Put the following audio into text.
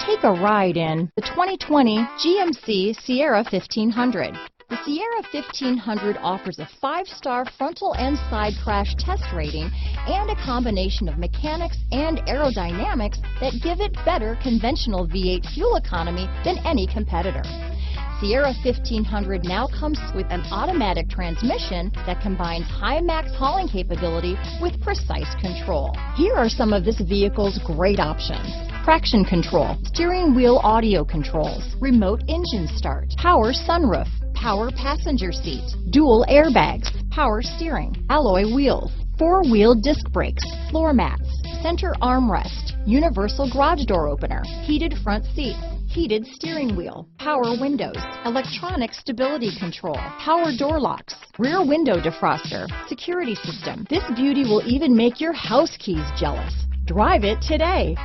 Take a ride in the 2020 GMC Sierra 1500. The Sierra 1500 offers a 5-star frontal and side crash test rating and a combination of mechanics and aerodynamics that give it better conventional V8 fuel economy than any competitor. Sierra 1500 now comes with an automatic transmission that combines high max hauling capability with precise control. Here are some of this vehicle's great options: traction control, steering wheel audio controls, remote engine start, power sunroof, power passenger seat, dual airbags, power steering, alloy wheels, 4-wheel disc brakes, floor mats, center armrest, universal garage door opener, heated front seats, heated steering wheel, power windows, electronic stability control, power door locks, rear window defroster, security system. This beauty will even make your house keys jealous. Drive it today.